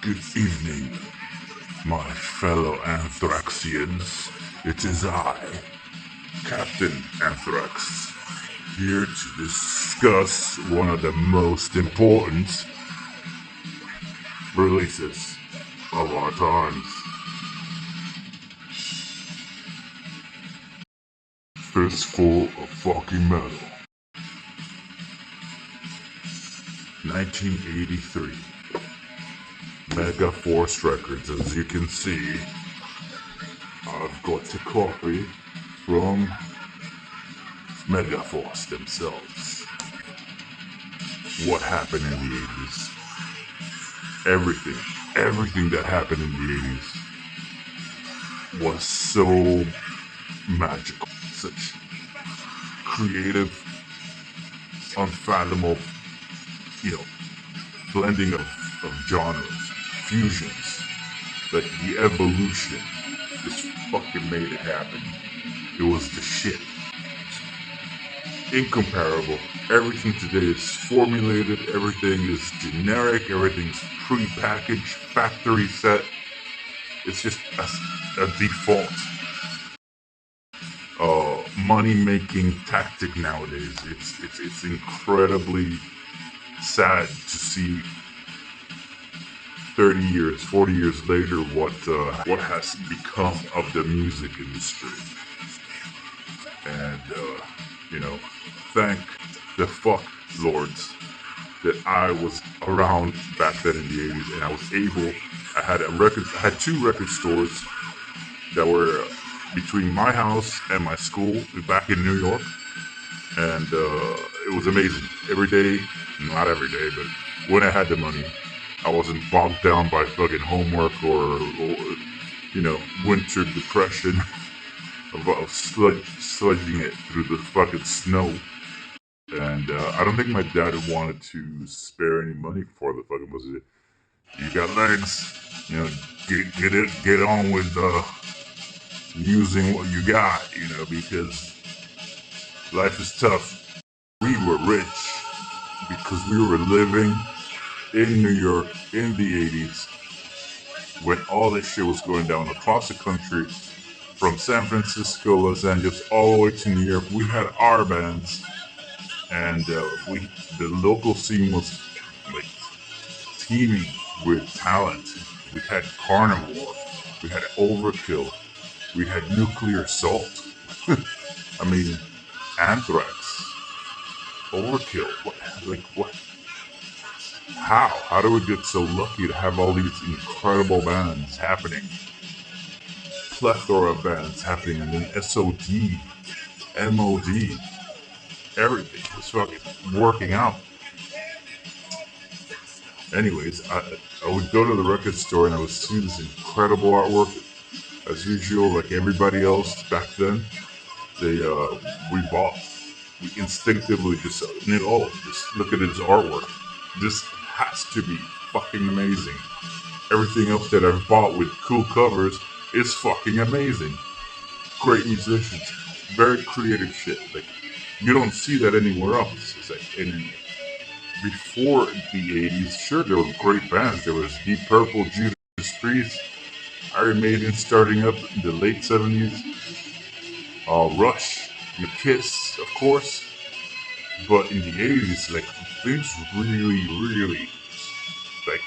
Good evening, my fellow Anthraxians. It is I, Captain Anthrax, here to discuss one of the most important releases of our times. Fistful of fucking metal. 1983. Mega Force Records. As you can see, I've got a copy from Mega Force themselves. What happened in the 80s? Everything that happened in the 80s was so magical. Such creative, unfathomable, blending of genres, fusions, like the evolution just fucking made it happen. It was the shit. Incomparable. Everything today is formulated, everything is generic, everything's pre-packaged, factory set. It's just a default money-making tactic nowadays. It's incredibly sad to see 30 years, 40 years later what has become of the music industry. And thank the fuck lords that I was around back then in the 80s, and I had two record stores that were between my house and my school back in New York, and it was amazing. Every day, not every day, but when I had the money, I wasn't bogged down by fucking homework or winter depression of sludging it through the fucking snow. And I don't think my dad wanted to spare any money for the fucking was it. You got legs, get on with using what you got, because life is tough. We were rich because we were living in New York in the 80s when all this shit was going down across the country, from San Francisco, Los Angeles, all the way to New York. We had our bands, and the local scene was like teeming with talent. We had Carnivore, we had Overkill, we had Nuclear Assault. I mean, Anthrax, Overkill. What? How do we get so lucky to have all these incredible bands happening? Plethora of bands happening, and then SOD, MOD, everything was fucking working out. Anyways, I would go to the record store and I would see this incredible artwork. As usual, like everybody else back then, we instinctively just look at his artwork. This has to be fucking amazing. Everything else that I've bought with cool covers is fucking amazing. Great musicians, very creative shit. Like, you don't see that anywhere else. It's like, and before the 80s, sure, there were great bands. There was Deep Purple, Judas Priest, Iron Maiden starting up in the late 70s, Rush, and Kiss, of course. But in the 80s, like, things really, like,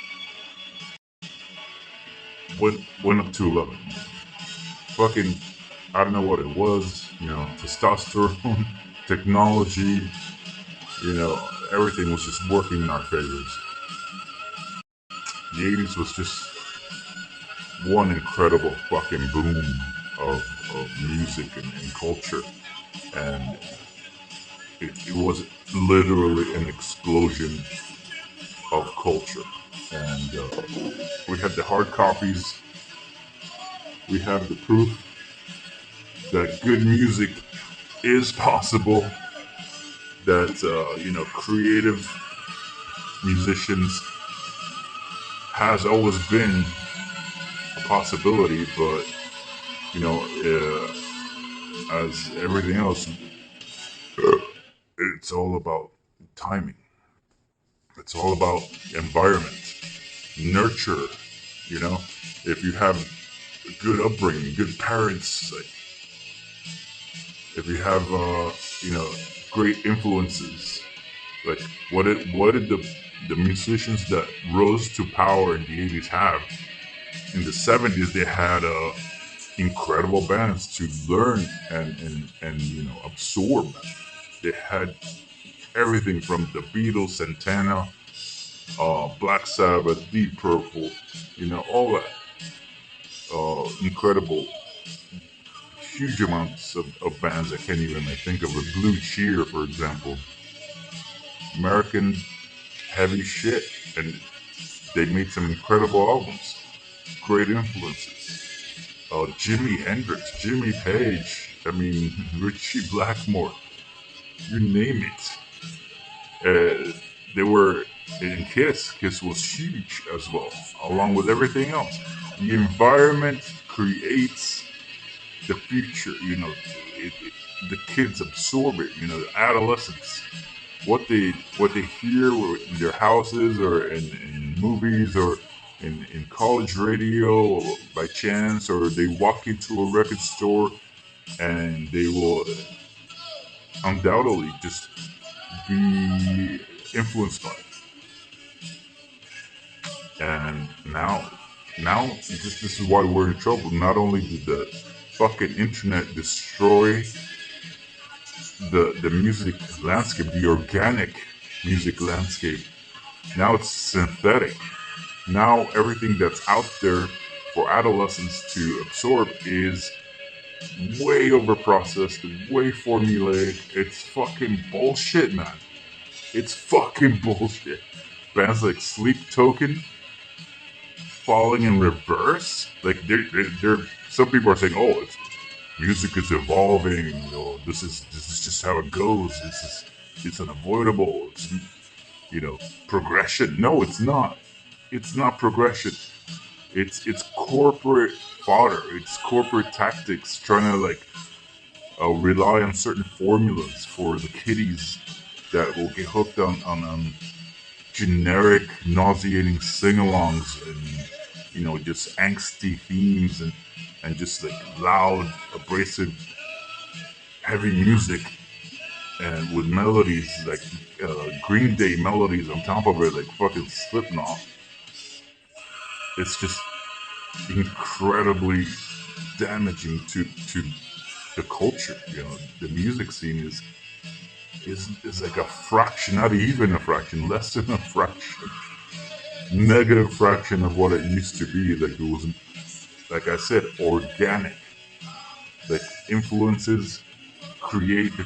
went up to 11. Fucking, I don't know what it was, testosterone, technology, everything was just working in our favors. The 80s was just one incredible fucking boom of music and culture, and it was literally an explosion of culture. And we had the hard copies. We have the proof that good music is possible, that creative musicians has always been a possibility, but as everything else, it's all about timing. It's all about environment, nurture You know, if you have a good upbringing, good parents, like if you have great influences, like what did the musicians that rose to power in the 80s have? In the 70s, they had incredible bands to learn and absorb. They had everything from the Beatles, Santana, Black Sabbath, Deep Purple, all that incredible, huge amounts of bands I can't even think of. Like Blue Cheer, for example, American heavy shit, and they made some incredible albums. Great influences. Jimi Hendrix, Jimmy Page, I mean, Richie Blackmore, you name it. They were in Kiss. Kiss was huge as well, along with everything else. The environment creates the future. The kids absorb it. The adolescents, what they hear in their houses or in movies or in college radio or by chance, or they walk into a record store and they will undoubtedly just be influenced by it. And now this is why we're in trouble. Not only did the fucking internet destroy the music landscape, the organic music landscape, now it's synthetic. Now everything that's out there for adolescents to absorb is way over processed, way formulaic. It's fucking bullshit, man. It's fucking bullshit. Bands like Sleep Token, Falling in Reverse, like they're some people are saying, oh, music is evolving. This is just how it goes. It's unavoidable. It's progression. No, it's not. It's not progression. It's corporate fodder. It's corporate tactics trying to rely on certain formulas for the kiddies that will get hooked on generic, nauseating sing-alongs and just angsty themes and just like loud, abrasive, heavy music and with melodies like Green Day melodies on top of it, like fucking Slipknot. It's just incredibly damaging to the culture. The music scene is like a fraction, not even a fraction, less than a fraction, negative fraction of what it used to be. Like it was, like I said, organic. Like influences create the